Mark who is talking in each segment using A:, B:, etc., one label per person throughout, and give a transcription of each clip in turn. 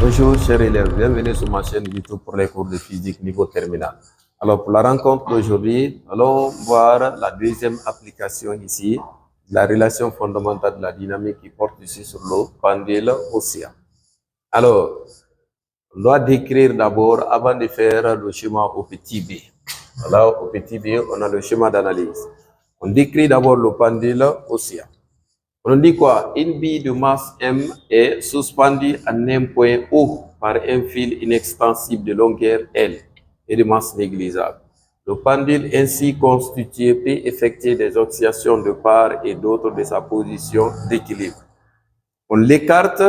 A: Bonjour chers élèves, bienvenue sur ma chaîne YouTube pour les cours de physique niveau terminal. Alors pour la rencontre d'aujourd'hui, allons voir la deuxième application ici, la relation fondamentale de la dynamique qui porte ici sur le pendule océan. Alors, on doit décrire d'abord, avant de faire le schéma au petit b. Voilà, au petit b, on a le schéma d'analyse. On décrit d'abord le pendule océan. On dit quoi? Une bille de masse M est suspendue à un point O par un fil inextensible de longueur L et de masse négligeable. Le pendule ainsi constitué peut effectuer des oscillations de part et d'autre de sa position d'équilibre. On l'écarte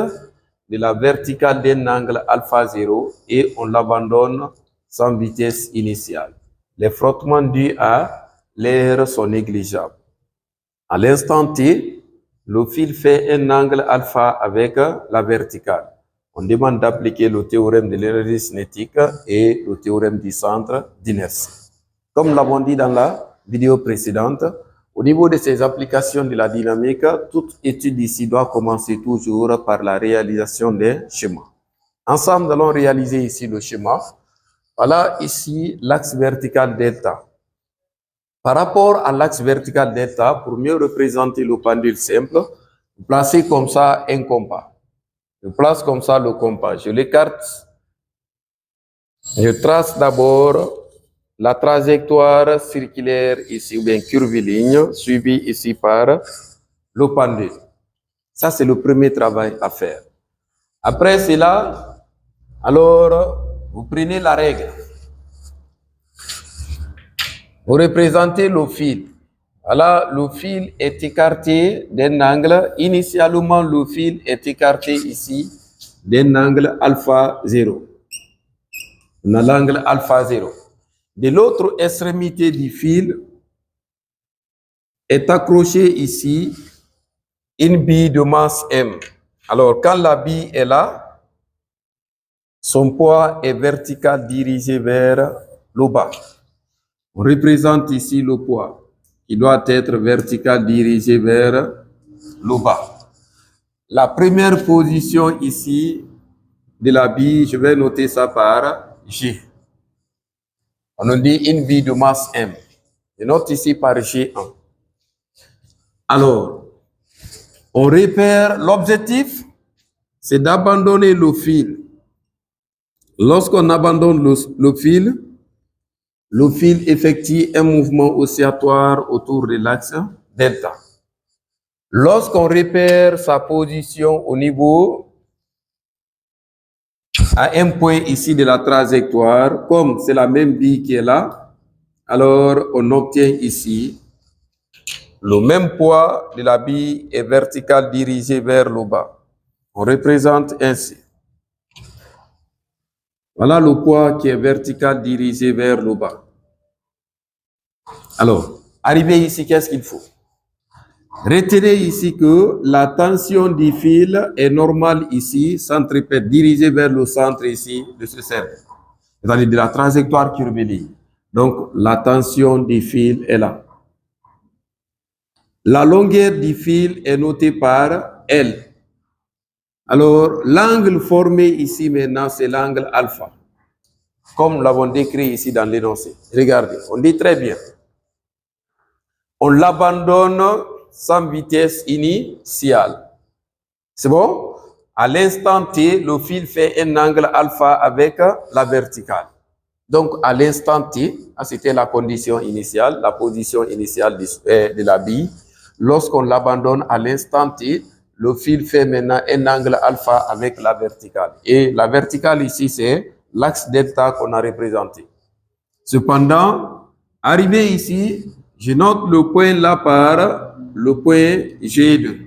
A: de la verticale d'un angle alpha 0 et on l'abandonne sans vitesse initiale. Les frottements dus à l'air sont négligeables. À l'instant T, le fil fait un angle alpha avec la verticale. On demande d'appliquer le théorème de l'énergie cinétique et le théorème du centre d'inertie. Comme l'avons dit dans la vidéo précédente, au niveau de ces applications de la dynamique, toute étude ici doit commencer toujours par la réalisation des schémas. Ensemble, nous allons réaliser ici le schéma. Voilà ici l'axe vertical delta. Par rapport à l'axe vertical delta, pour mieux représenter le pendule simple, vous placez comme ça un compas. Je place comme ça le compas. Je l'écarte. Je trace d'abord la trajectoire circulaire ici, ou bien curviligne, suivie ici par le pendule. Ça, c'est le premier travail à faire. Après cela, alors, vous prenez la règle. Vous représentez le fil. Voilà, le fil est écarté d'un angle. Initialement, le fil est écarté ici d'un angle alpha 0. On a l'angle alpha 0. De l'autre extrémité du fil est accroché ici une bille de masse M. Alors, quand la bille est là, son poids est vertical dirigé vers le bas. On représente ici le poids qui doit être vertical dirigé vers le bas. La première position ici de la bille, je vais noter ça par G. On dit une bille de masse M. Je note ici par G1. Alors, on repère l'objectif, c'est d'abandonner le fil. Lorsqu'on abandonne le fil effectue un mouvement oscillatoire autour de l'axe delta. Lorsqu'on repère sa position au niveau à un point ici de la trajectoire, comme c'est la même bille qui est là, alors on obtient ici le même poids de la bille est vertical dirigé vers le bas. On représente ainsi. Voilà le poids qui est vertical dirigé vers le bas. Alors, arrivé ici, qu'est-ce qu'il faut? Retenez ici que la tension du fil est normale ici, centripète, dirigée vers le centre ici de ce cercle. C'est-à-dire de la trajectoire curviligne. Donc, la tension du fil est là. La longueur du fil est notée par L. Alors, l'angle formé ici maintenant, c'est l'angle alpha. Comme nous l'avons décrit ici dans l'énoncé. Regardez, on dit très bien. On l'abandonne sans vitesse initiale. C'est bon? À l'instant T, le fil fait un angle alpha avec la verticale. Donc, à l'instant T, c'était la condition initiale, la position initiale de la bille. Lorsqu'on l'abandonne à l'instant T, le fil fait maintenant un angle alpha avec la verticale. Et la verticale ici, c'est l'axe delta qu'on a représenté. Cependant, arrivé ici, je note le point là par le point G2.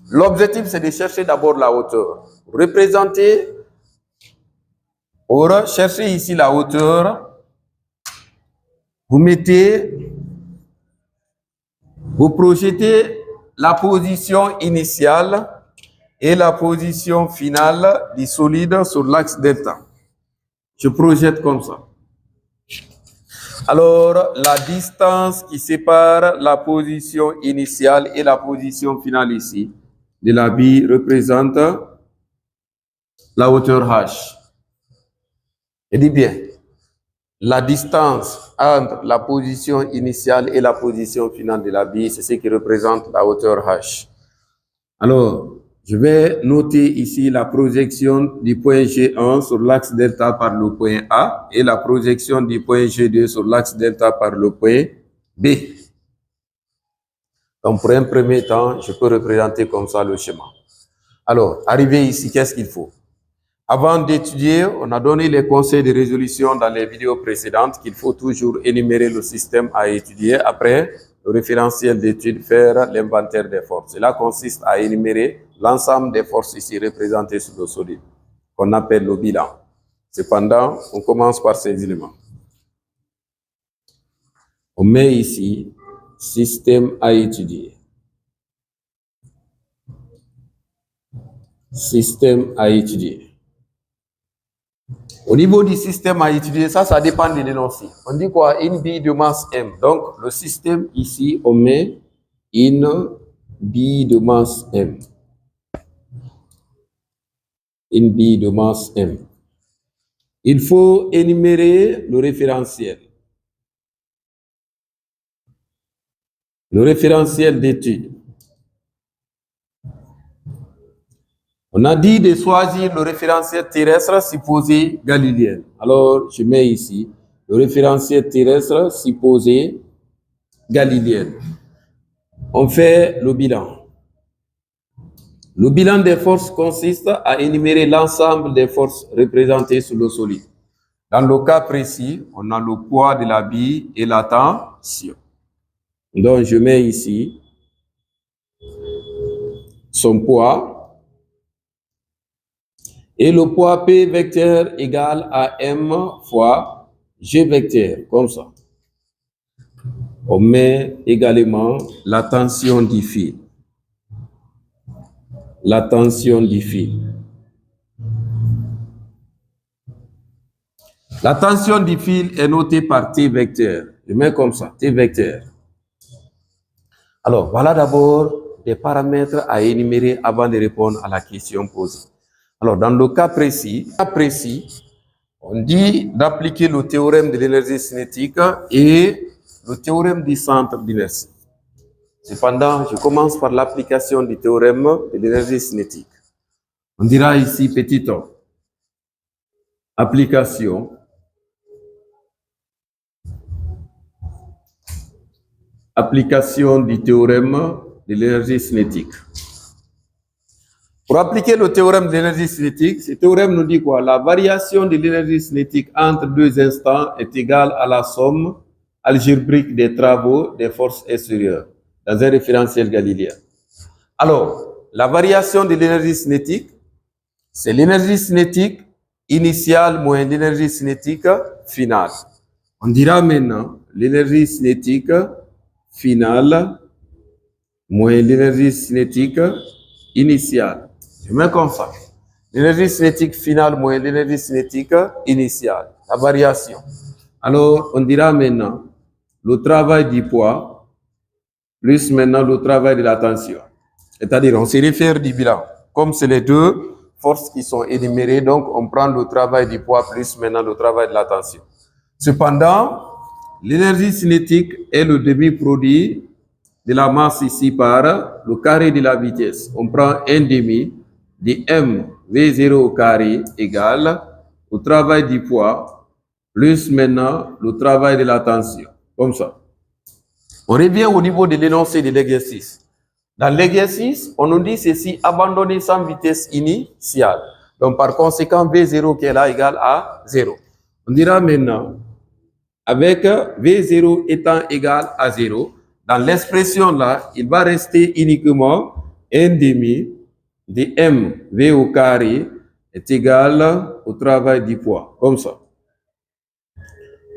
A: L'objectif, c'est de chercher d'abord la hauteur. Représenter, or, cherchez ici la hauteur. Vous mettez, vous projetez la position initiale et la position finale du solide sur l'axe delta. Je projette comme ça. Alors, la distance qui sépare la position initiale et la position finale ici de la bille représente la hauteur h. Je dis bien, la distance entre la position initiale et la position finale de la bille, c'est ce qui représente la hauteur h. Alors, je vais noter ici la projection du point G1 sur l'axe delta par le point A et la projection du point G2 sur l'axe delta par le point B. Donc, pour un premier temps, je peux représenter comme ça le schéma. Alors, arrivé ici, qu'est-ce qu'il faut? Avant d'étudier, on a donné les conseils de résolution dans les vidéos précédentes qu'il faut toujours énumérer le système à étudier. Après, le référentiel d'étude, faire l'inventaire des forces. Cela consiste à énumérer l'ensemble des forces ici représentées sur le solide, qu'on appelle le bilan. Cependant, on commence par ces éléments. On met ici système à étudier. Système à étudier. Au niveau du système à étudier, ça dépend de l'énoncé. On dit quoi? Une bille de masse M. Donc, le système ici, on met une bille de masse M. Une bille de masse M. Il faut énumérer le référentiel. Le référentiel d'étude. On a dit de choisir le référentiel terrestre supposé galiléen. Alors, je mets ici le référentiel terrestre supposé galiléen. On fait le bilan. Le bilan des forces consiste à énumérer l'ensemble des forces représentées sur le solide. Dans le cas précis, on a le poids de la bille et la tension. Donc, je mets ici son poids. Et le poids P vecteur égale à M fois G vecteur, comme ça. On met également la tension du fil. La tension du fil. La tension du fil est notée par T vecteur. Je mets comme ça, T vecteur. Alors, voilà d'abord des paramètres à énumérer avant de répondre à la question posée. Alors, dans le cas précis, on dit d'appliquer le théorème de l'énergie cinétique et le théorème du centre d'inertie. Cependant, je commence par l'application du théorème de l'énergie cinétique. On dira ici petit a. Application. Application du théorème de l'énergie cinétique. Pour appliquer le théorème de l'énergie cinétique, ce théorème nous dit quoi? La variation de l'énergie cinétique entre deux instants est égale à la somme algébrique des travaux des forces extérieures dans un référentiel galiléen. Alors, la variation de l'énergie cinétique, c'est l'énergie cinétique initiale moins l'énergie cinétique finale. On dira maintenant l'énergie cinétique finale moins l'énergie cinétique initiale. Je mets comme ça. L'énergie cinétique finale moins l'énergie cinétique initiale. La variation. Alors, on dira maintenant le travail du poids plus maintenant le travail de la tension. C'est-à-dire, on se réfère du bilan. Comme c'est les deux forces qui sont énumérées, donc on prend le travail du poids plus maintenant le travail de la tension. Cependant, l'énergie cinétique est le demi-produit de la masse ici par le carré de la vitesse. On prend un demi de m v0 au carré égale au travail du poids plus maintenant le travail de la tension. Comme ça. On revient au niveau de l'énoncé de l'exercice. Dans l'exercice, on nous dit ceci, abandonner sans vitesse initiale. Donc par conséquent, v0 qui est là égale à 0. On dira maintenant, avec v0 étant égal à 0, dans l'expression là, il va rester uniquement un demi de mv au carré est égal au travail du poids, comme ça.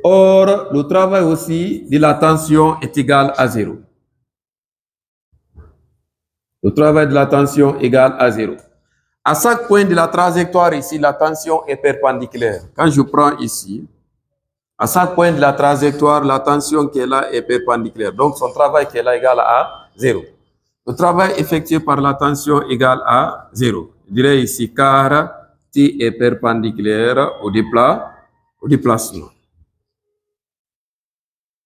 A: Or, le travail aussi de la tension est égal à 0. Le travail de la tension est égal à 0. À chaque point de la trajectoire ici, la tension est perpendiculaire. Quand je prends ici, à chaque point de la trajectoire, la tension qui est là est perpendiculaire. Donc, son travail qui est là est égal à 0. Le travail effectué par la tension est égal à 0. Je dirais ici, car T est perpendiculaire au déplacement.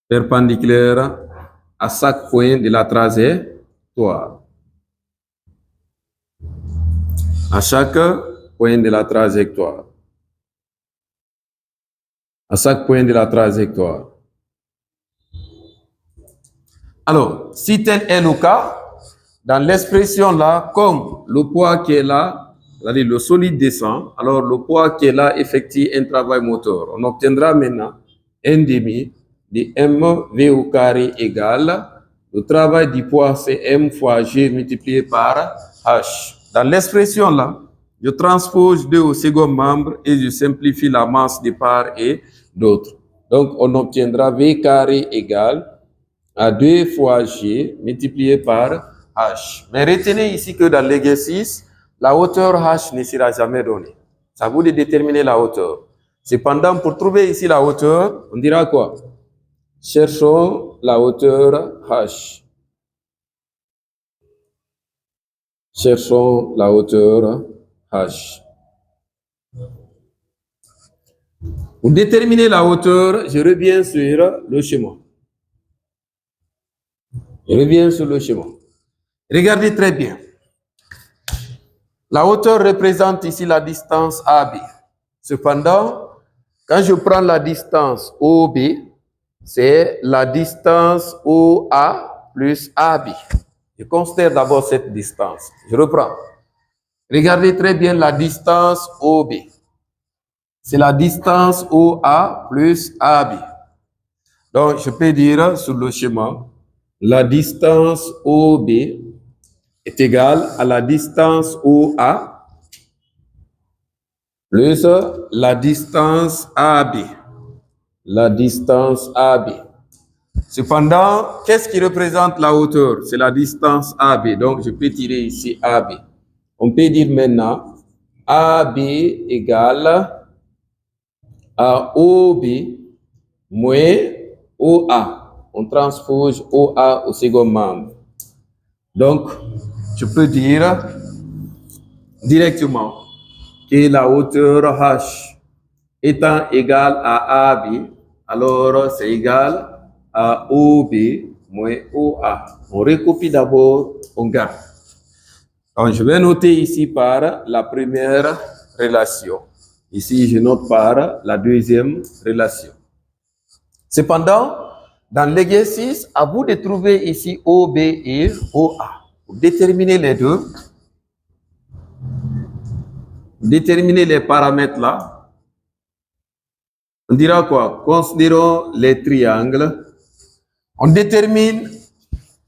A: Perpendiculaire à chaque point de la trajectoire. À chaque point de la trajectoire. À chaque point de la trajectoire. Alors, si tel est le cas, dans l'expression là, comme le poids qui est là, c'est-à-dire le solide descend, alors le poids qui est là effectue un travail moteur. On obtiendra maintenant 1 demi de mv au carré égale le travail du poids, c'est m fois g multiplié par h. Dans l'expression là, je transpose 2 au second membre et je simplifie la masse de part et d'autre. Donc, on obtiendra v carré égale à 2 fois g multiplié par h. Mais retenez ici que dans l'exercice, la hauteur h ne sera jamais donnée. Ça vous de déterminer la hauteur. Cependant, pour trouver ici la hauteur, on dira quoi? Cherchons la hauteur h. Cherchons la hauteur h. Pour déterminer la hauteur, je reviens sur le schéma. Je reviens sur le schéma. Regardez très bien. La hauteur représente ici la distance AB. Cependant, quand je prends la distance OB, c'est la distance OA plus AB. Je considère d'abord cette distance. Je reprends. Regardez très bien la distance OB. C'est la distance OA plus AB. Donc, je peux dire sur le schéma, la distance OB est égale à la distance OA plus la distance AB. La distance AB. Cependant, qu'est-ce qui représente la hauteur? C'est la distance AB. Donc, je peux tirer ici AB. On peut dire maintenant AB égale à OB moins OA. On transpose OA au second membre. Donc, je peux dire directement que la hauteur H étant égale à AB, alors c'est égal à OB moins OA. On recopie d'abord, on garde. Donc, je vais noter ici par la première relation. Ici, je note par la deuxième relation. Cependant, dans l'exercice, à vous de trouver ici OB et OA. Pour déterminer les deux, déterminer les paramètres là, on dira quoi? Considérons les triangles. On détermine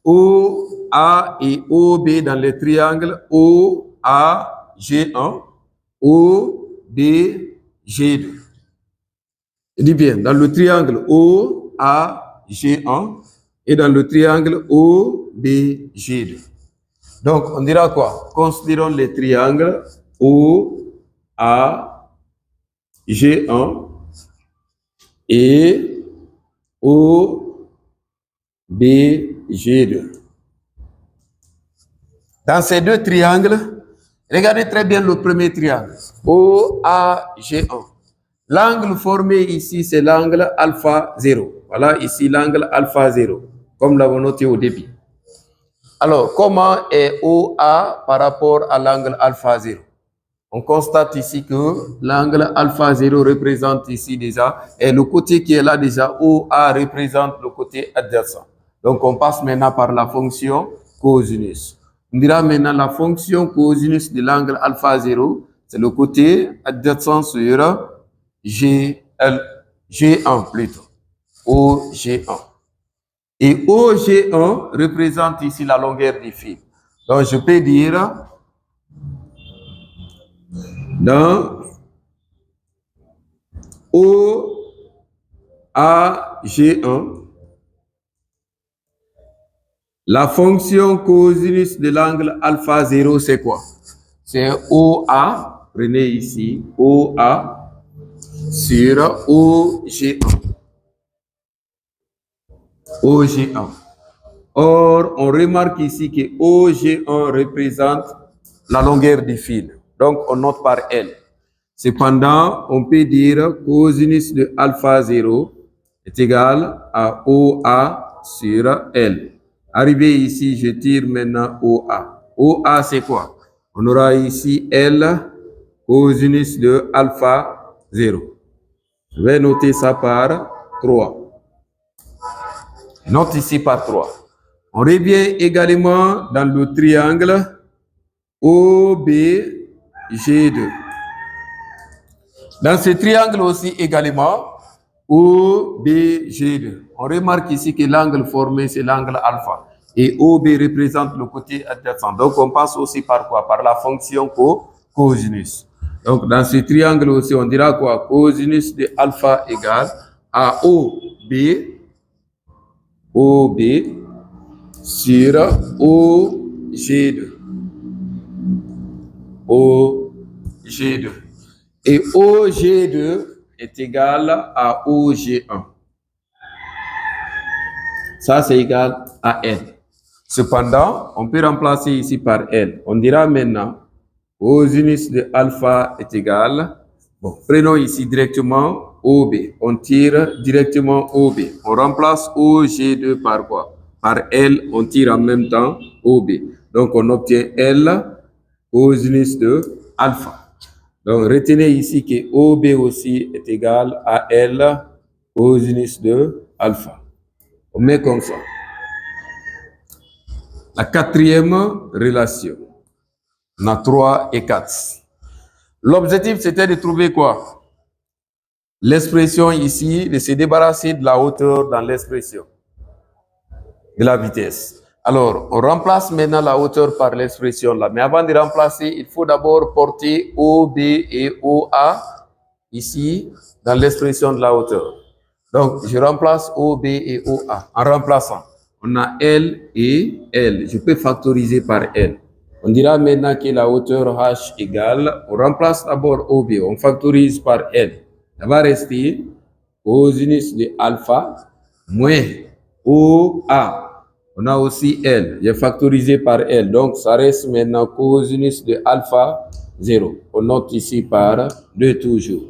A: OA et OB dans les triangles OAG1, OBG2. Je dis bien, dans le triangle OAG1 et dans le triangle OBG2. Donc, on dira quoi? Considérons les triangles OAG1 et OBG2. Dans ces deux triangles, regardez très bien le premier triangle, OAG1. L'angle formé ici, c'est l'angle alpha 0. Voilà, ici l'angle alpha 0, comme l'avons noté au début. Alors, comment est OA par rapport à l'angle alpha 0? On constate ici que l'angle alpha 0 représente ici déjà, et le côté qui est là déjà, OA représente le côté adjacent. Donc, on passe maintenant par la fonction cosinus. On dira maintenant la fonction cosinus de l'angle alpha 0, c'est le côté adjacent sur G1 plutôt, OG1. Et OG1 représente ici la longueur du fil. Donc, je peux dire dans OAG1, la fonction cosinus de l'angle alpha 0, c'est quoi? C'est OA, prenez ici, OA sur OG1. OG1. Or, on remarque ici que OG1 représente la longueur du fil. Donc, on note par L. Cependant, on peut dire cosinus de alpha 0 est égal à OA sur L. Arrivé ici, je tire maintenant OA. OA, c'est quoi? On aura ici L cosinus de alpha 0. Je vais noter ça par 3. Note ici par 3. On revient également dans le triangle OBG2. Dans ce triangle aussi également, OBG2. On remarque ici que l'angle formé, c'est l'angle alpha. Et OB représente le côté adjacent. Donc, on passe aussi par quoi? Par la fonction cosinus. Donc, dans ce triangle aussi, on dira quoi? Cosinus de alpha égale à OB sur OG2. OG2. Et OG2 est égal à OG1. Ça, c'est égal à L. Cependant, on peut remplacer ici par L. On dira maintenant, cosinus de alpha est égal. Bon, prenons ici directement OB. On tire directement OB. On remplace OG2 par quoi? Par L, on tire en même temps OB. Donc, on obtient L cosinus de alpha. Donc, retenez ici que OB aussi est égal à L cosinus de alpha. On met comme ça. La quatrième relation. On a 3 et 4. L'objectif, c'était de trouver quoi? L'expression ici, de se débarrasser de la hauteur dans l'expression, de la vitesse. Alors, on remplace maintenant la hauteur par l'expression là. Mais avant de remplacer, il faut d'abord porter OB et OA ici dans l'expression de la hauteur. Donc, je remplace OB et OA. En remplaçant, on a L et L. Je peux factoriser par L. On dira maintenant que la hauteur H égale, on remplace d'abord OB, on factorise par L. Ça va rester cosinus de alpha moins OA. On a aussi L, j'ai factorisé par L, donc ça reste maintenant cosinus de alpha 0. On note ici par 2 toujours.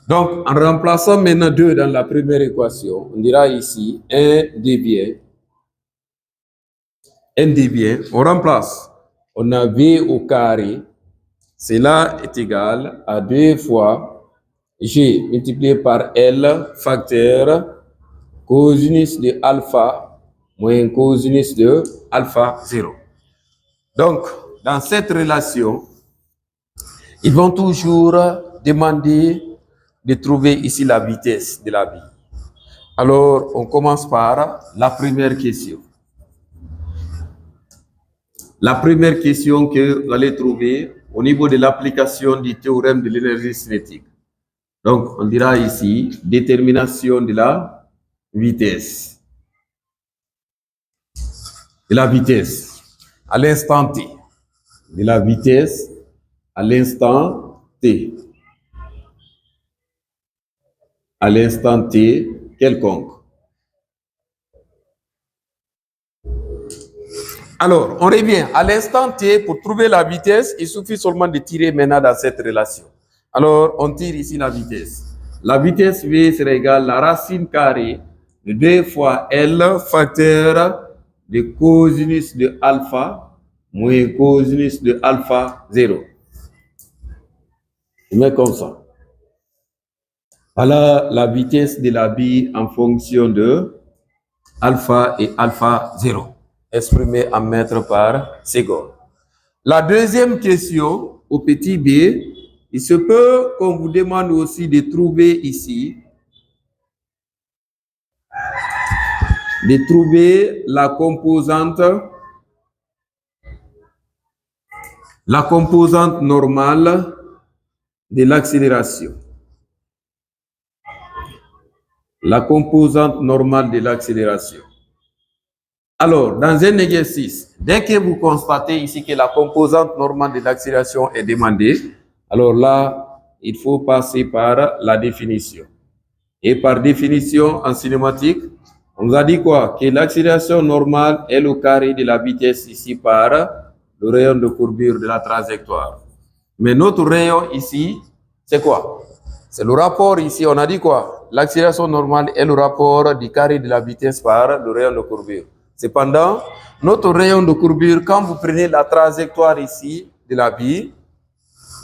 A: Donc, en remplaçant maintenant 2 dans la première équation, on dira ici 1 devient, on remplace, on a V au carré, cela est égal à 2 fois G multiplié par L facteur cosinus de alpha moins cosinus de alpha 0. Donc, dans cette relation, ils vont toujours demander de trouver ici la vitesse de la bille. Alors, on commence par la première question. La première question que vous allez trouver au niveau de l'application du théorème de l'énergie cinétique. Donc, on dira ici détermination de la vitesse. De la vitesse à l'instant t. De la vitesse à l'instant t. À l'instant t quelconque. Alors, on revient à l'instant t. Pour trouver la vitesse, il suffit seulement de tirer maintenant dans cette relation. Alors, on tire ici la vitesse. La vitesse V sera égale à la racine carrée de 2 fois L facteur de cosinus de alpha moins cosinus de alpha 0. Je mets comme ça. Voilà la vitesse de la bille en fonction de alpha et alpha 0, exprimé en mètres par seconde. La deuxième question, au petit b, il se peut qu'on vous demande aussi de trouver ici, de trouver la composante normale de l'accélération. La composante normale de l'accélération. Alors, dans un exercice, dès que vous constatez ici que la composante normale de l'accélération est demandée, alors là, il faut passer par la définition. Et par définition en cinématique, on nous a dit quoi? Que l'accélération normale est le carré de la vitesse ici par le rayon de courbure de la trajectoire. Mais notre rayon ici, c'est quoi? C'est le rapport ici, on a dit quoi? L'accélération normale est le rapport du carré de la vitesse par le rayon de courbure. Cependant, notre rayon de courbure, quand vous prenez la trajectoire ici de la bille,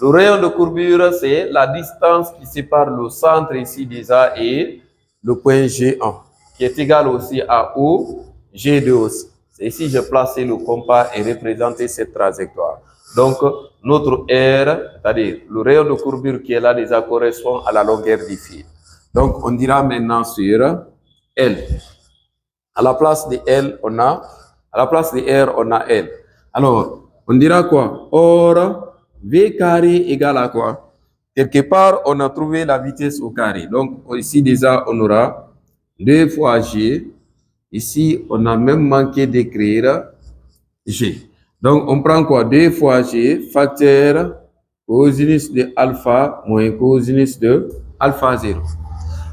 A: le rayon de courbure, c'est la distance qui sépare le centre ici déjà et le point G1, qui est égal aussi à O, G2 aussi. C'est ici j'ai placé le compas et représenté cette trajectoire. Donc, notre R, c'est-à-dire le rayon de courbure qui est là déjà correspond à la longueur du fil. Donc, on dira maintenant sur L. À la place de L, on a, à la place de R, on a L. Alors, on dira quoi? Or, V carré égale à quoi? Quelque part, on a trouvé la vitesse au carré. Donc, ici déjà, on aura 2 fois G. Ici, on a même manqué d'écrire G. Donc, on prend quoi? 2 fois G, facteur cosinus de alpha moins cosinus de alpha 0.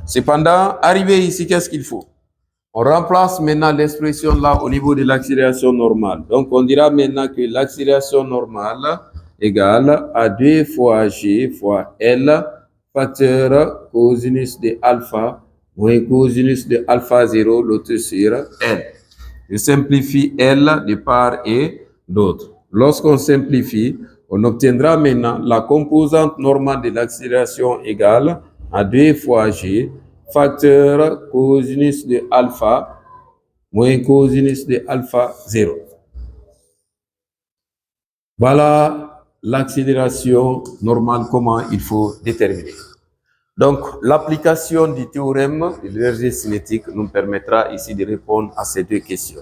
A: Cependant, arrivé ici, qu'est-ce qu'il faut? On remplace maintenant l'expression là au niveau de l'accélération normale. Donc, on dira maintenant que l'accélération normale égale à 2 fois G fois L, facteur cosinus de alpha moins cosinus de alpha 0, l'autre sur L. Je simplifie L de part et d'autre. Lorsqu'on simplifie, on obtiendra maintenant la composante normale de l'accélération égale à 2 fois G, facteur cosinus de alpha moins cosinus de alpha 0. Voilà l'accélération normale, comment il faut déterminer. Donc, l'application du théorème de l'énergie cinétique nous permettra ici de répondre à ces deux questions.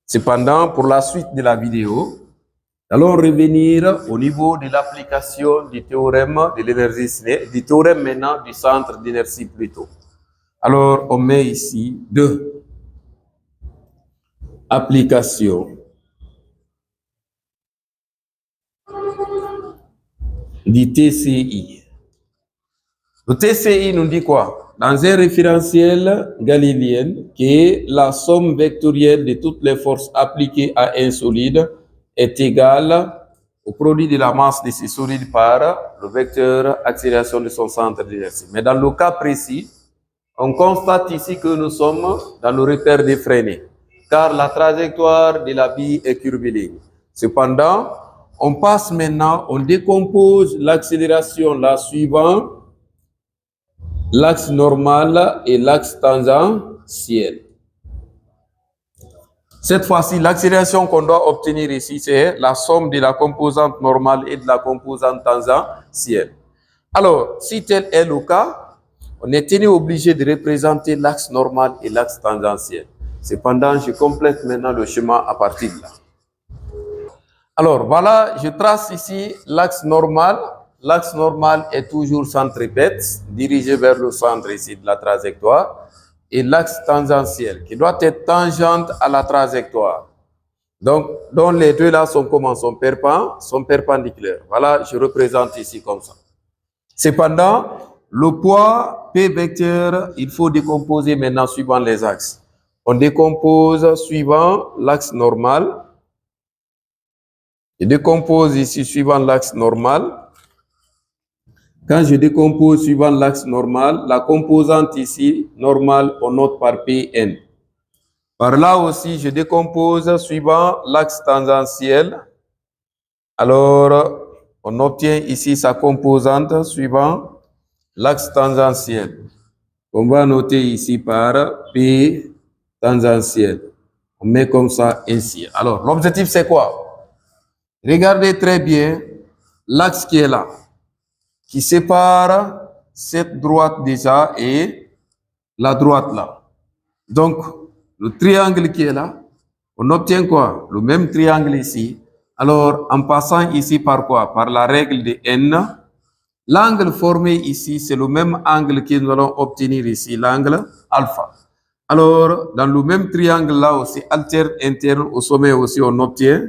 A: Cependant, pour la suite de la vidéo, allons revenir au niveau de l'application du théorème de l'énergie cinétique, du théorème maintenant du centre d'inertie plutôt. Alors, on met ici deux applications du TCI. Le TCI nous dit quoi? Dans un référentiel galiléen qui est la somme vectorielle de toutes les forces appliquées à un solide est égale au produit de la masse de ce solide par le vecteur accélération de son centre d'inertie. Mais dans le cas précis, on constate ici que nous sommes dans le repère des freinés, car la trajectoire de la bille est curviligne. Cependant, on passe maintenant, on décompose l'accélération là suivant l'axe normal et l'axe tangentiel. Cette fois-ci, l'accélération qu'on doit obtenir ici, c'est la somme de la composante normale et de la composante tangentielle. Alors, si tel est le cas, on est tenu obligé de représenter l'axe normal et l'axe tangentiel. Cependant, je complète maintenant le schéma à partir de là. Alors, voilà, je trace ici l'axe normal. L'axe normal est toujours centripète, dirigé vers le centre ici de la trajectoire. Et l'axe tangentiel, qui doit être tangente à la trajectoire. Donc, dont les deux là sont comment? Sont perpendiculaires. Voilà, je représente ici comme ça. Cependant, le poids P vecteur, il faut décomposer maintenant suivant les axes. On décompose suivant l'axe normal. Je décompose ici suivant l'axe normal. Quand je décompose suivant l'axe normal, la composante ici, normale, on note par Pn. Par là aussi, je décompose suivant l'axe tangentiel. Alors, on obtient ici sa composante suivant l'axe tangentiel. On va noter ici par P tangentiel. On met comme ça ainsi. Alors, l'objectif c'est quoi? Regardez très bien l'axe qui est là, qui sépare cette droite déjà et la droite là. Donc, le triangle qui est là, on obtient quoi? Le même triangle ici. Alors, en passant ici par quoi? Par la règle de n. L'angle formé ici, c'est le même angle que nous allons obtenir ici, l'angle alpha. Alors, dans le même triangle là aussi, alterne interne au sommet aussi, on obtient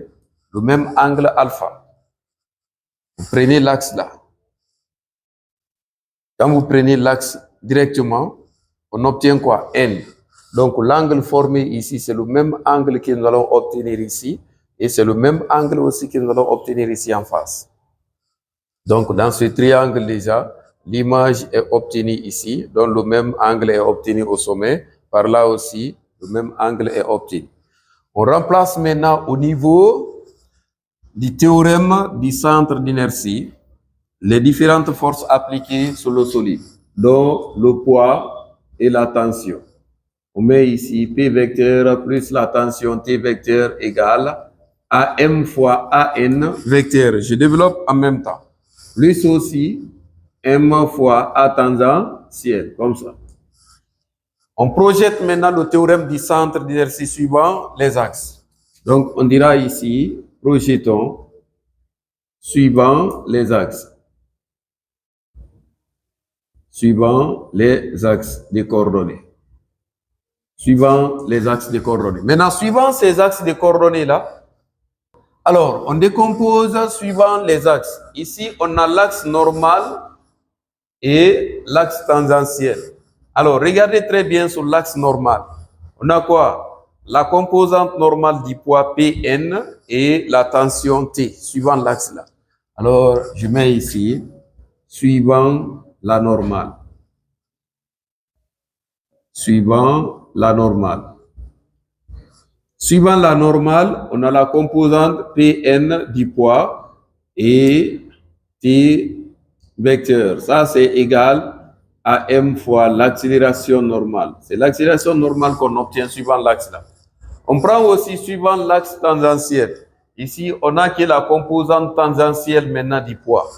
A: le même angle alpha. Vous prenez l'axe là. Quand vous prenez l'axe directement, on obtient quoi? N. Donc, l'angle formé ici, c'est le même angle que nous allons obtenir ici. Et c'est le même angle aussi que nous allons obtenir ici en face. Donc, dans ce triangle déjà, l'image est obtenue ici, donc le même angle est obtenu au sommet. Par là aussi, le même angle est obtenu. On remplace maintenant au niveau du théorème du centre d'inertie les différentes forces appliquées sur le solide, dont le poids et la tension. On met ici P vecteur plus la tension T vecteur égale AM fois AN vecteur. Je développe en même temps. Plus aussi M fois A tangentiel, comme ça. On projette maintenant le théorème du centre d'inertie suivant les axes. Donc, on dira ici, projetons suivant les axes. Suivant les axes des coordonnées. Suivant les axes des coordonnées. Maintenant, suivant ces axes de coordonnées-là, alors, on décompose suivant les axes. Ici, on a l'axe normal et l'axe tangentiel. Alors, regardez très bien sur l'axe normal. On a quoi? La composante normale du poids Pn et la tension T, suivant l'axe là. Alors, je mets ici, suivant la normale. Suivant la normale. Suivant la normale, on a la composante Pn du poids et T vecteur. Ça, c'est égal à M fois l'accélération normale. C'est l'accélération normale qu'on obtient suivant l'axe là. On prend aussi suivant l'axe tangentiel. Ici, on a que la composante tangentielle maintenant du poids.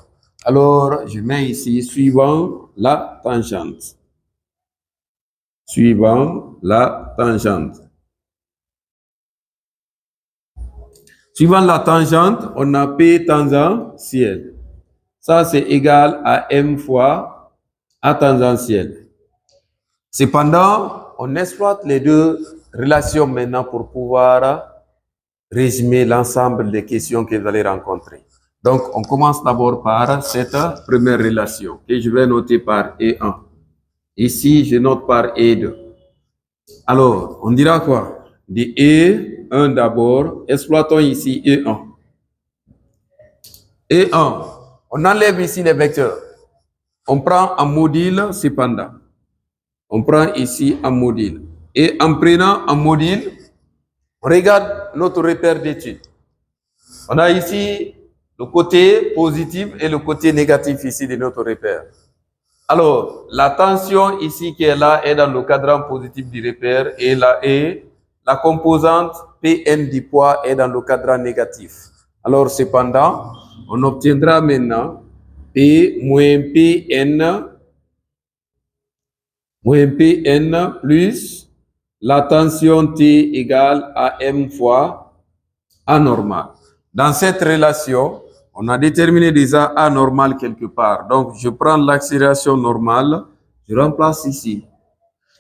A: Alors, je mets ici suivant la tangente. Suivant la tangente. Suivant la tangente, on a P tangentiel. Ça, c'est égal à M fois A tangentiel. Cependant, on exploite les deux relations maintenant pour pouvoir résumer l'ensemble des questions que vous allez rencontrer. Donc, on commence d'abord par cette première relation que je vais noter par E1. Ici, je note par E2. Alors, on dira quoi? De E1 d'abord, exploitons ici E1. E1, on enlève ici les vecteurs. On prend un module cependant. On prend ici un module. Et en prenant un module, on regarde notre repère d'étude. On a ici le côté positif et le côté négatif ici de notre repère. Alors, la tension ici qui est là est dans le cadran positif du repère et la composante Pn du poids est dans le cadran négatif. Alors, cependant, on obtiendra maintenant P moins Pn plus la tension T égale à M fois A normal. Dans cette relation, on a déterminé déjà A normal quelque part. Donc, je prends l'accélération normale, je remplace ici.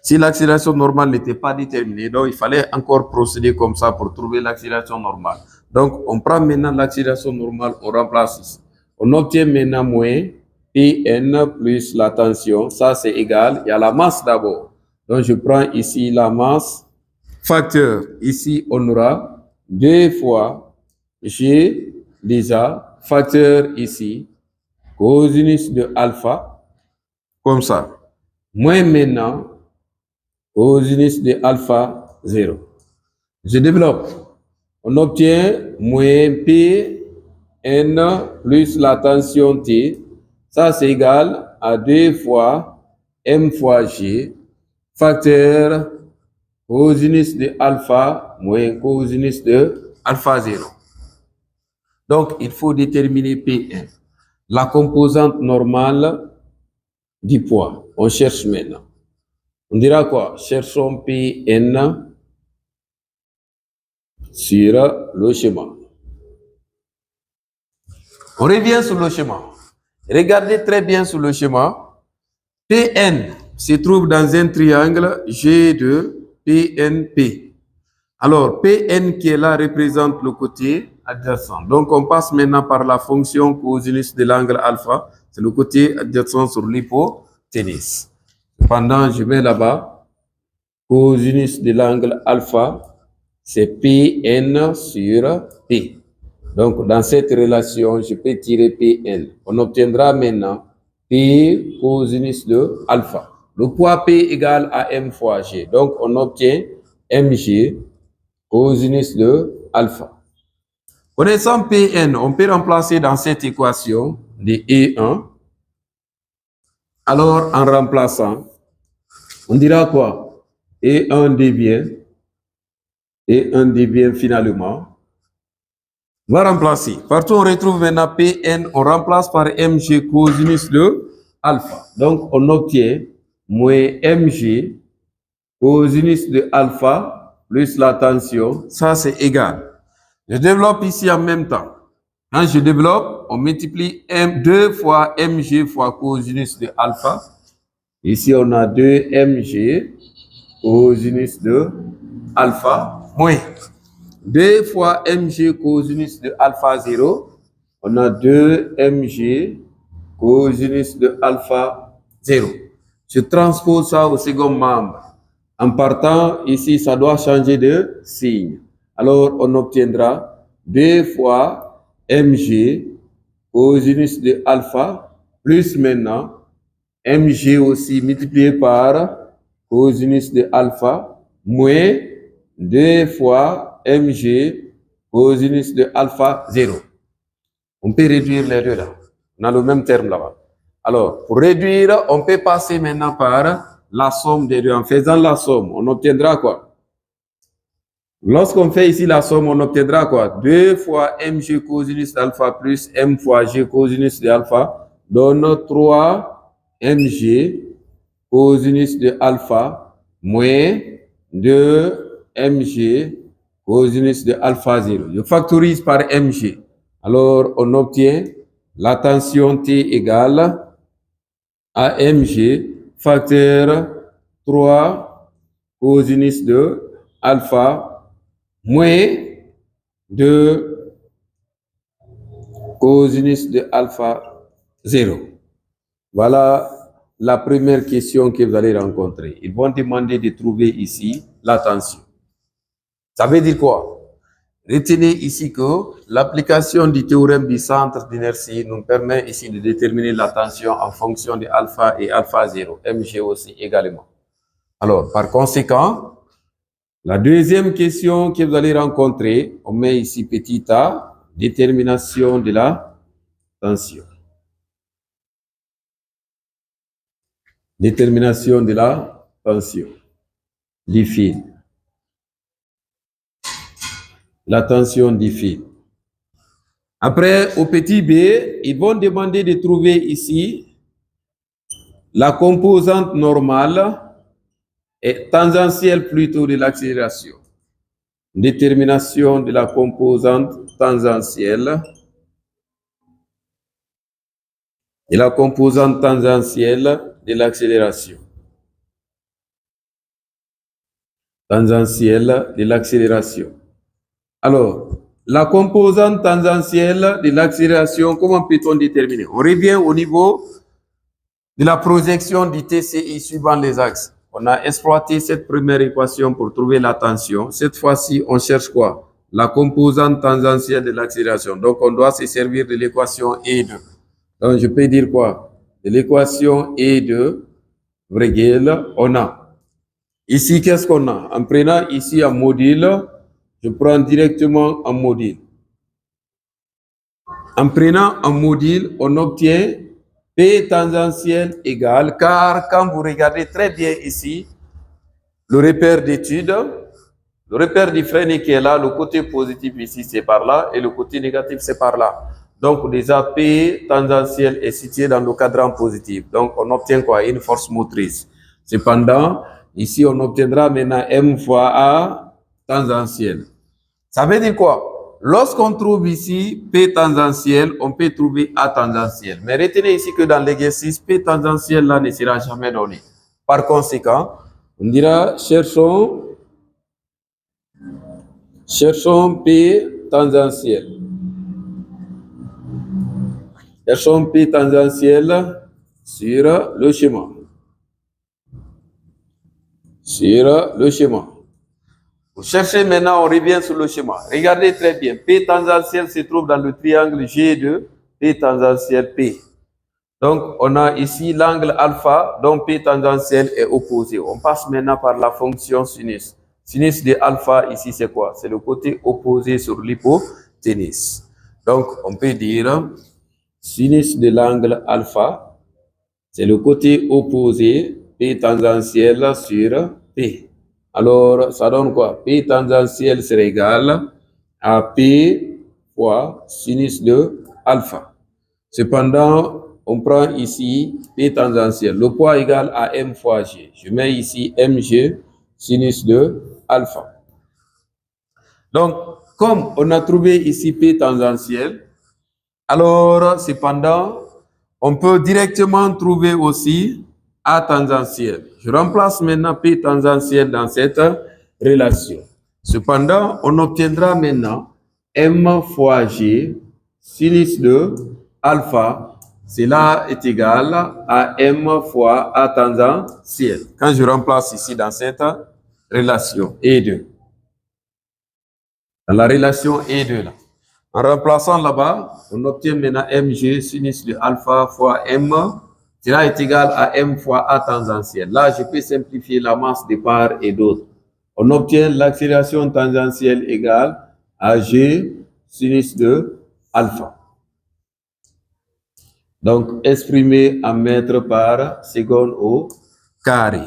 A: Si l'accélération normale n'était pas déterminée, donc il fallait encore procéder comme ça pour trouver l'accélération normale. Donc, on prend maintenant l'accélération normale, on remplace ici. On obtient maintenant moins Pn plus la tension. Ça, c'est égal. Il y a la masse d'abord. Donc, je prends ici la masse. Facteur. Ici, on aura 2 fois G déjà. Facteur ici. Cosinus de alpha. Comme ça. Moins maintenant. Cosinus de alpha 0. Je développe. On obtient moins P n plus la tension T. Ça, c'est égal à 2 fois M fois G. Facteur cosinus de alpha moins cosinus de alpha 0. Donc, il faut déterminer Pn. La composante normale du poids. On cherche maintenant. On dira quoi? Cherchons Pn sur le schéma. On revient sur le schéma. Regardez très bien sur le schéma. Pn se trouve dans un triangle G2 PNP. Alors, Pn qui est là représente le côté adjacent. Donc, on passe maintenant par la fonction cosinus de l'angle alpha. C'est le côté adjacent sur l'hypoténuse. Cependant, je mets là-bas cosinus de l'angle alpha, c'est Pn sur P. Donc, dans cette relation, je peux tirer Pn. On obtiendra maintenant P cosinus de alpha. Le poids P égale à M fois G. Donc, on obtient Mg cosinus de alpha. Connaissant Pn, on peut remplacer dans cette équation de E1. Alors, en remplaçant, on dira quoi? E1 devient finalement. On va remplacer. Partout, on retrouve maintenant Pn, on remplace par Mg cosinus de alpha. Donc, on obtient moins Mg cosinus de alpha plus la tension. Ça, c'est égal. Je développe ici en même temps. Quand je développe, on multiplie 2 fois Mg fois cosinus de alpha. Ici, on a 2 Mg cosinus de alpha moins 2 fois Mg cosinus de alpha 0. On a 2 Mg cosinus de alpha 0. Je transpose ça au second membre. En partant, ici, ça doit changer de signe. Alors, on obtiendra 2 fois Mg cosinus de alpha plus maintenant Mg aussi multiplié par cosinus de alpha moins 2 fois Mg cosinus de alpha 0. On peut réduire les deux là. On a le même terme là-bas. Alors, pour réduire, on peut passer maintenant par la somme des deux. En faisant la somme, on obtiendra quoi? Lorsqu'on fait ici la somme, on obtiendra quoi? 2 fois Mg cosinus d'alpha plus M fois G cosinus de alpha donne 3 Mg cosinus de alpha moins 2 Mg cosinus de alpha 0. Je factorise par Mg. Alors, on obtient la tension T égale à Mg facteur 3 cosinus de alpha moins 2 cosinus de alpha 0. Voilà la première question que vous allez rencontrer. Ils vont demander de trouver ici la tension. Ça veut dire quoi? Retenez ici que l'application du théorème du centre d'inertie nous permet ici de déterminer la tension en fonction de alpha et alpha 0, Mg aussi également. Alors, par conséquent, la deuxième question que vous allez rencontrer, on met ici petit a, détermination de la tension. Détermination de la tension du fil. La tension du fil. Après, au petit b, ils vont demander de trouver ici la composante normale et tangentielle plutôt de l'accélération. Détermination de la composante tangentielle et la composante tangentielle de l'accélération. Tangentielle de l'accélération. Alors, la composante tangentielle de l'accélération, comment peut-on déterminer? On revient au niveau de la projection du TCI suivant les axes. On a exploité cette première équation pour trouver la tension. Cette fois-ci, on cherche quoi? La composante tangentielle de l'accélération. Donc, on doit se servir de l'équation E2. Donc, je peux dire quoi? De l'équation E2, virgule, on a. Ici, qu'est-ce qu'on a? En prenant ici un module, je prends directement un module. En prenant un module, on obtient P tangentiel égale, car quand vous regardez très bien ici, le repère d'étude, le repère du frein qui est là, le côté positif ici c'est par là et le côté négatif c'est par là. Donc déjà P tangentiel est situé dans le cadran positif. Donc on obtient quoi? Une force motrice. Cependant, ici on obtiendra maintenant M fois A tangentiel. Ça veut dire quoi? Lorsqu'on trouve ici P tangentiel, on peut trouver A tangentiel. Mais retenez ici que dans l'exercice, P tangentiel là ne sera jamais donné. Par conséquent, on dira cherchons P tangentiel. Cherchons P tangentiel sur le schéma. Sur le schéma. Vous cherchez maintenant, on revient sur le schéma. Regardez très bien. P tangentiel se trouve dans le triangle G2, P tangentiel P. Donc, on a ici l'angle alpha, dont P tangentiel est opposé. On passe maintenant par la fonction sinus. Sinus de alpha, ici, c'est quoi? C'est le côté opposé sur l'hypoténuse. Donc, on peut dire sinus de l'angle alpha, c'est le côté opposé, P tangentiel sur P. Alors, ça donne quoi? P tangentiel serait égal à P fois sinus de alpha. Cependant, on prend ici P tangentiel. Le poids égal à M fois G. Je mets ici MG sinus de alpha. Donc, comme on a trouvé ici P tangentiel, alors, cependant, on peut directement trouver aussi A tangentiel. Je remplace maintenant P tangentiel dans cette relation. Cependant, on obtiendra maintenant M fois G sinus de alpha. Cela est égal à M fois A tangentiel. Quand je remplace ici dans cette relation E2. Dans la relation E2 là. En remplaçant là-bas, on obtient maintenant mg sinus de alpha fois m. Cela est égal à m fois a tangentiel. Là, je peux simplifier la masse de part et d'autre. On obtient l'accélération tangentielle égale à g sinus de alpha. Donc, exprimé en mètres par seconde au carré.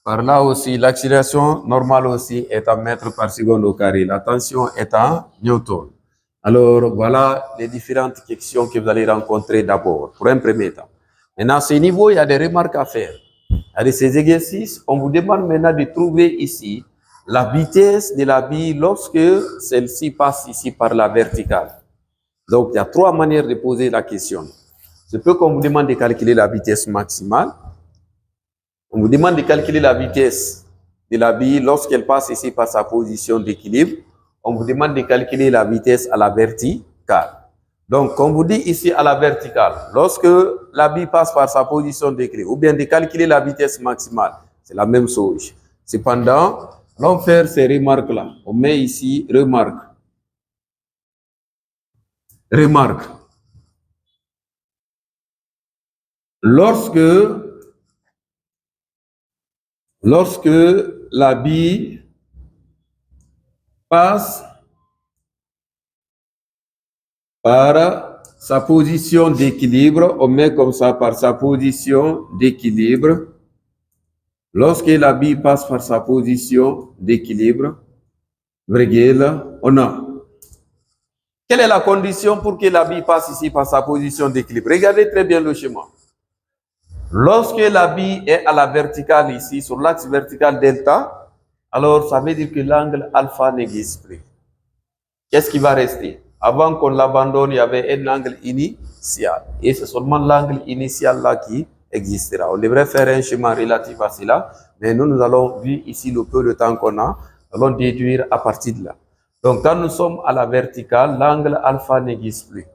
A: Par là aussi, l'accélération normale aussi est en mètres par seconde au carré. La tension est en newton. Alors, voilà les différentes questions que vous allez rencontrer d'abord, pour un premier temps. Maintenant, à ce niveau, il y a des remarques à faire. Avec ces exercices, on vous demande maintenant de trouver ici la vitesse de la bille lorsque celle-ci passe ici par la verticale. Donc, il y a trois manières de poser la question. C'est peu qu'on vous demande de calculer la vitesse maximale. On vous demande de calculer la vitesse de la bille lorsqu'elle passe ici par sa position d'équilibre. On vous demande de calculer la vitesse à la verticale. Donc, on vous dit ici à la verticale, lorsque la bille passe par sa position d'équilibre, ou bien de calculer la vitesse maximale, c'est la même chose. Cependant, allons faire ces remarques-là. On met ici remarque. Remarque. Lorsque la bille passe par sa position d'équilibre, on met comme ça par sa position d'équilibre. Lorsque la bille passe par sa position d'équilibre, on a. Quelle est la condition pour que la bille passe ici par sa position d'équilibre? Regardez très bien le schéma. Lorsque la bille est à la verticale ici, sur l'axe vertical delta, alors ça veut dire que l'angle alpha n'existe plus. Qu'est-ce qui va rester? Avant qu'on l'abandonne, il y avait un angle initial. Et c'est seulement l'angle initial là qui existera. On devrait faire un schéma relatif à cela, mais nous allons, vu ici le peu de temps qu'on a, allons déduire à partir de là. Donc, quand nous sommes à la verticale, l'angle alpha n'existe plus.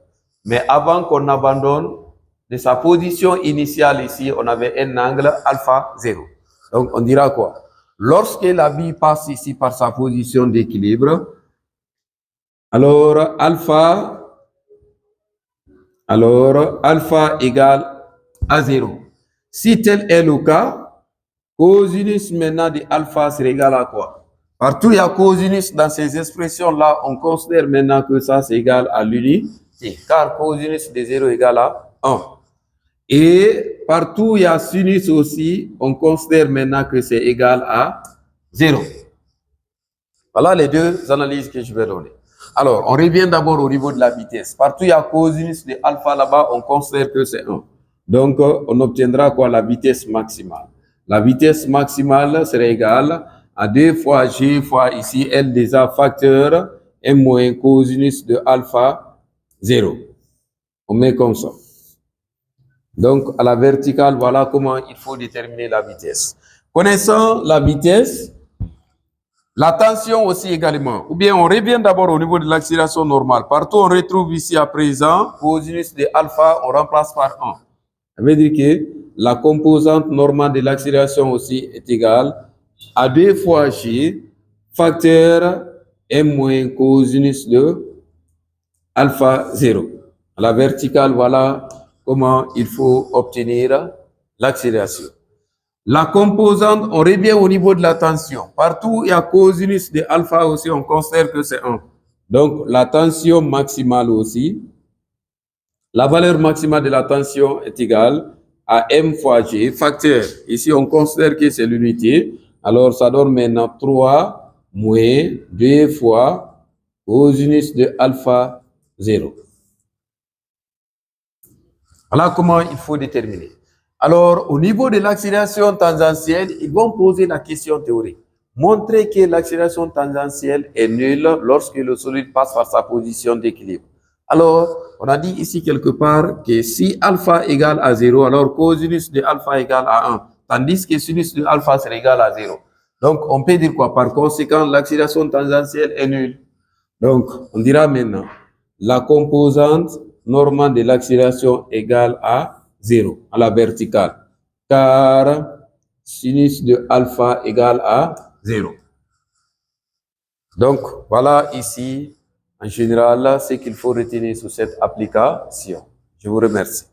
A: Mais avant qu'on abandonne, de sa position initiale ici, on avait un angle alpha 0. Donc, on dira quoi? Lorsque la bille passe ici par sa position d'équilibre, alors alpha égale à 0. Si tel est le cas, cosinus maintenant de alpha serait égal à quoi? Partout il y a cosinus dans ces expressions-là, on considère maintenant que ça c'est égal à l'unité, car cosinus de 0 égale à 1. Et partout il y a sinus aussi, on considère maintenant que c'est égal à 0. Voilà les deux analyses que je vais donner. Alors, on revient d'abord au niveau de la vitesse. Partout il y a cosinus de alpha là-bas, on considère que c'est 1. Donc, on obtiendra quoi? La vitesse maximale. La vitesse maximale serait égale à 2 fois g fois ici L déjà facteur m moins cosinus de alpha 0. On met comme ça. Donc, à la verticale, voilà comment il faut déterminer la vitesse. Connaissant la vitesse, la tension aussi également. Ou bien on revient d'abord au niveau de l'accélération normale. Partout on retrouve ici à présent cosinus de alpha, on remplace par 1. Ça veut dire que la composante normale de l'accélération aussi est égale à 2 fois g facteur m moins cosinus de alpha 0. À la verticale, voilà comment il faut obtenir l'accélération. La composante, on revient au niveau de la tension. Partout où il y a cosinus de alpha aussi, on considère que c'est 1. Donc, la tension maximale aussi, la valeur maximale de la tension est égale à m fois g, facteur. Ici, on considère que c'est l'unité. Alors, ça donne maintenant 3 moins 2 fois cosinus de alpha 0. Voilà comment il faut déterminer. Alors, au niveau de l'accélération tangentielle, ils vont poser la question théorique. Montrer que l'accélération tangentielle est nulle lorsque le solide passe par sa position d'équilibre. Alors, on a dit ici quelque part que si alpha égale à 0, alors cosinus de alpha égale à 1, tandis que sinus de alpha sera égal à 0. Donc, on peut dire quoi? Par conséquent, l'accélération tangentielle est nulle. Donc, on dira maintenant, la composante normale de l'accélération égale à 0, à la verticale, car sinus de alpha égale à 0. Donc, voilà ici, en général, ce qu'il faut retenir sur cette application. Je vous remercie.